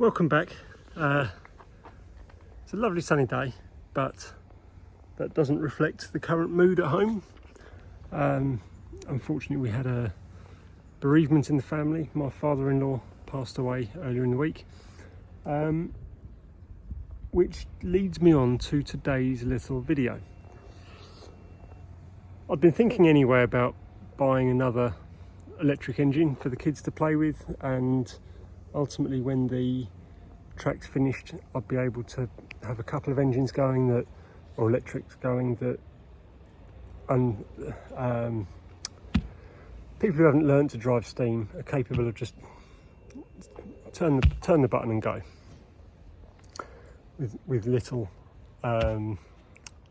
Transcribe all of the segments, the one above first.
Welcome back. It's a lovely sunny day, but that doesn't reflect the current mood at home. Unfortunately, we had a bereavement in the family. My father-in-law passed away earlier in the week, which leads me on to today's little video. I've been thinking anyway about buying another electric engine for the kids to play with, and ultimately when the track's finished I'd be able to have a couple of engines going that, or electrics going, that people who haven't learned to drive steam are capable of just turn the button and go with little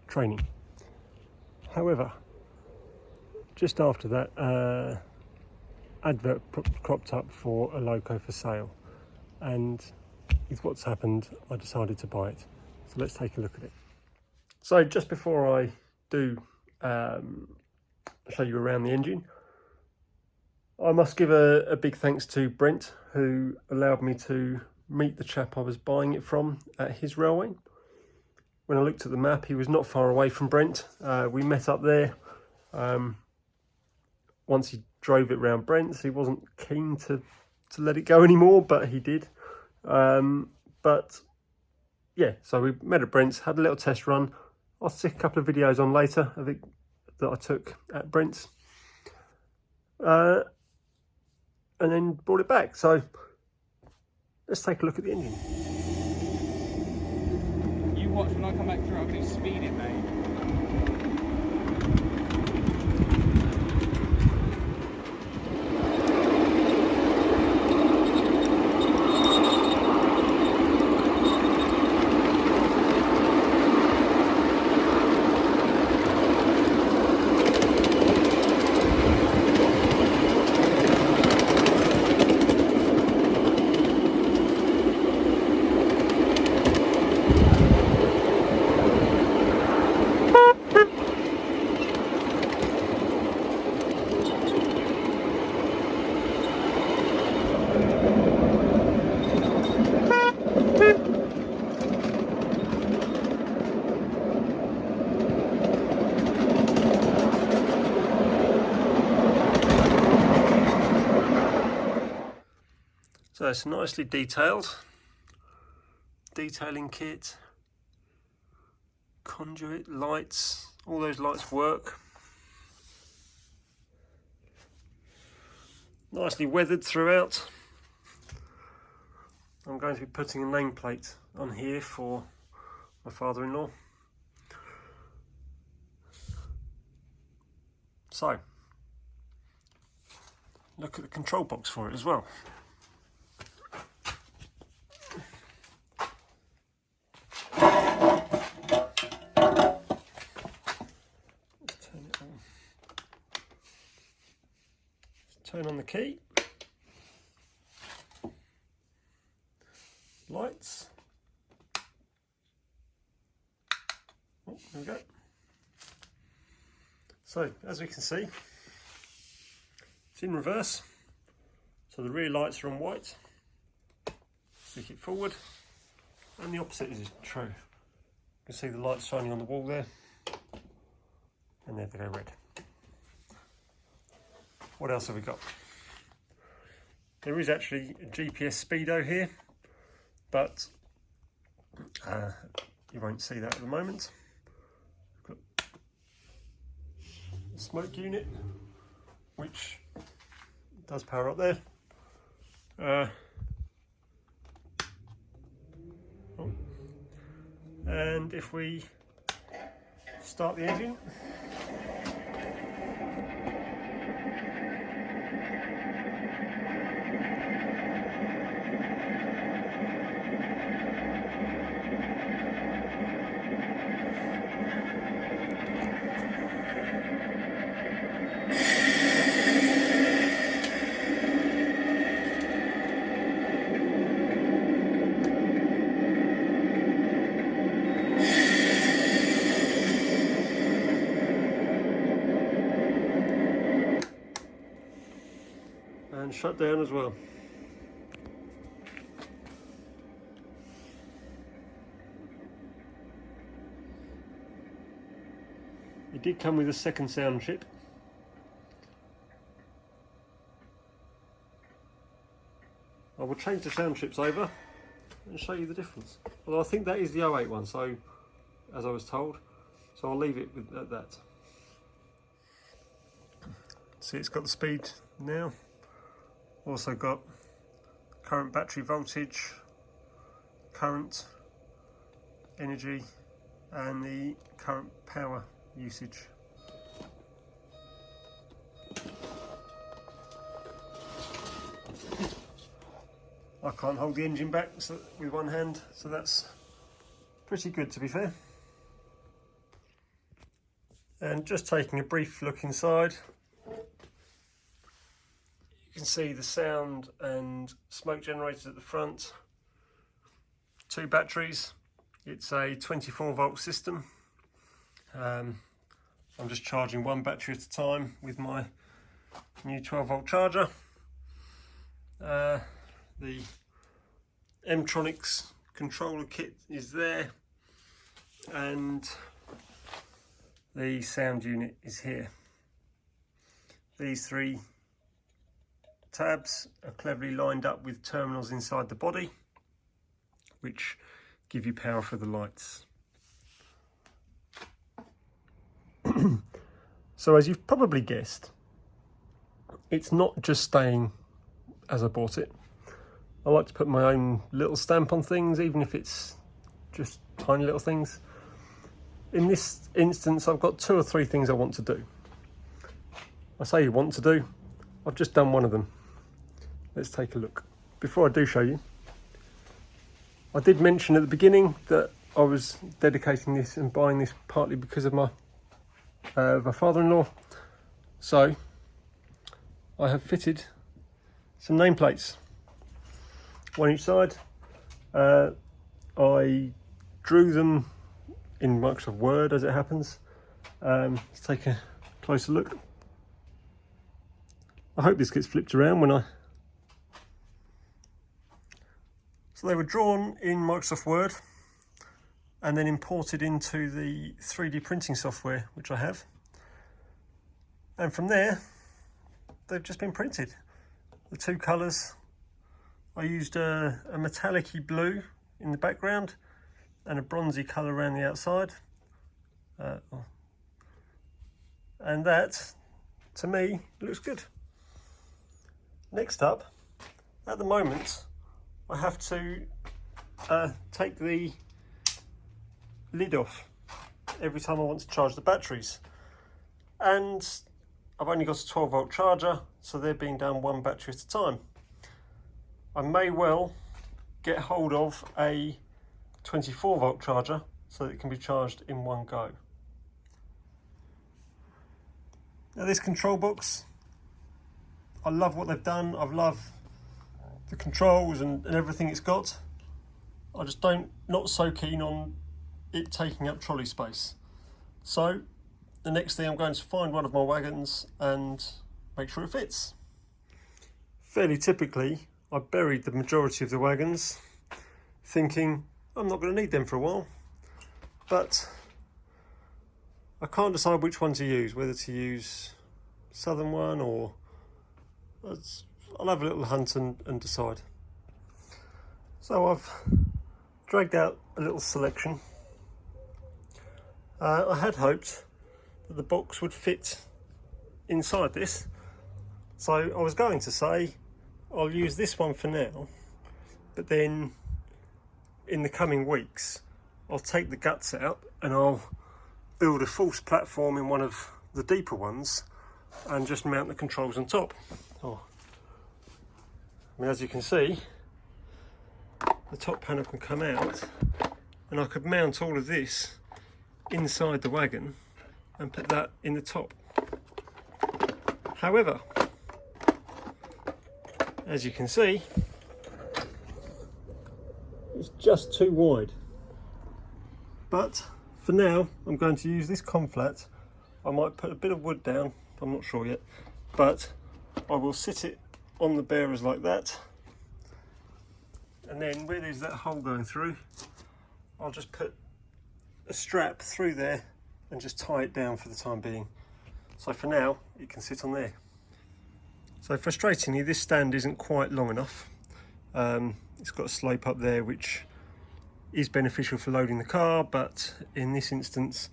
training. However, just after that, advert cropped up for a Loco for sale, and with what's happened I decided to buy it. So let's take a look at it. So just before I do show you around the engine, I must give a big thanks to Brent, who allowed me to meet the chap I was buying it from at his railway. When I looked at the map, he was not far away from Brent. We met up there. Once he drove it round Brent's, he wasn't keen to let it go anymore, but he did. But yeah, so we met at Brent's, had a little test run. I'll stick a couple of videos on later of it that I took at Brent's, and then brought it back. So let's take a look at the engine. You watch when I come back through, I'm going to speed it, mate. So it's nicely detailed. Detailing kit, conduit, lights, all those lights work. Nicely weathered throughout. I'm going to be putting a nameplate on here for my father-in-law. So, look at the control box for it as well. Turn on the key, lights, oh, there we go. So as we can see, it's in reverse, so the rear lights are on white. Stick it forward, and the opposite is true. You can see the lights shining on the wall there, and there they go, red. What else have we got? There is actually a GPS speedo here, but you won't see that at the moment. We've got a smoke unit, which does power up there. And if we start the engine, and shut down as well. It did come with a second sound chip. I will change the sound chips over and show you the difference. Although I think that is the 08 one, so as I was told, so I'll leave it at that. See, it's got the speed now. Also got current battery voltage, current, energy, and the current power usage. I can't hold the engine back with one hand, so that's pretty good, to be fair. And just taking a brief look inside, you can see the sound and smoke generators at the front, 2 batteries. It's a 24-volt system. I'm just charging 1 battery at a time with my new 12-volt charger. The M-Tronics controller kit is there, and the sound unit is here. These 3 tabs are cleverly lined up with terminals inside the body, which give you power for the lights. So as you've probably guessed, it's not just staying as I bought it. I like to put my own little stamp on things, even if it's just tiny little things. In this instance, I've got 2 or 3 things I want to do. I say you want to do, I've just done one of them. Let's take a look. Before I do show you, I did mention at the beginning that I was dedicating this and buying this partly because of my father-in-law. So I have fitted some nameplates, 1 each side. I drew them in Microsoft Word, as it happens. Let's take a closer look. I hope this gets flipped around when I... So they were drawn in Microsoft Word and then imported into the 3D printing software, which I have. And from there, they've just been printed. The 2 colours, I used a metallic-y blue in the background and a bronzy colour around the outside. And that, to me, looks good. Next up, at the moment, I have to take the lid off every time I want to charge the batteries. And I've only got a 12-volt charger, so they're being done 1 battery at a time. I may well get hold of a 24-volt charger so that it can be charged in one go. Now this control box, I love what they've done. I love the controls and everything it's got. I just not so keen on it taking up trolley space. So the next thing, I'm going to find one of my wagons and make sure it fits. Fairly typically, I buried the majority of the wagons thinking I'm not going to need them for a while, but I can't decide which one to use, whether to use southern one or... I'll have a little hunt and decide. So I've dragged out a little selection. I had hoped that the box would fit inside this, so I was going to say I'll use this one for now, but then in the coming weeks I'll take the guts out and I'll build a false platform in one of the deeper ones and just mount the controls on top. I mean, as you can see, the top panel can come out and I could mount all of this inside the wagon and put that in the top. However, as you can see, it's just too wide. But for now, I'm going to use this conflat. I might put a bit of wood down, I'm not sure yet, but I will sit it on the bearers like that, and then where there's that hole going through, I'll just put a strap through there and just tie it down for the time being. So for now, it can sit on there. So frustratingly, this stand isn't quite long enough. It's got a slope up there which is beneficial for loading the car, but in this instance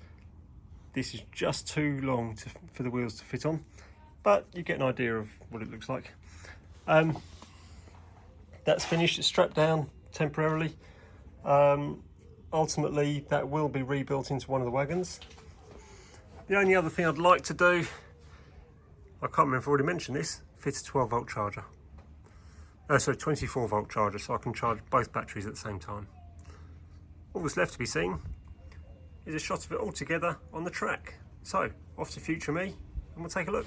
this is just too long for the wheels to fit on, but you get an idea of what it looks like. That's finished. It's strapped down temporarily. Ultimately that will be rebuilt into one of the wagons. The only other thing I'd like to do, I can't remember if I already mentioned this, fit a 12 volt charger. Sorry, 24 volt charger, so I can charge both batteries at the same time. All that's left to be seen is a shot of it all together on the track. So, off to future me, and we'll take a look.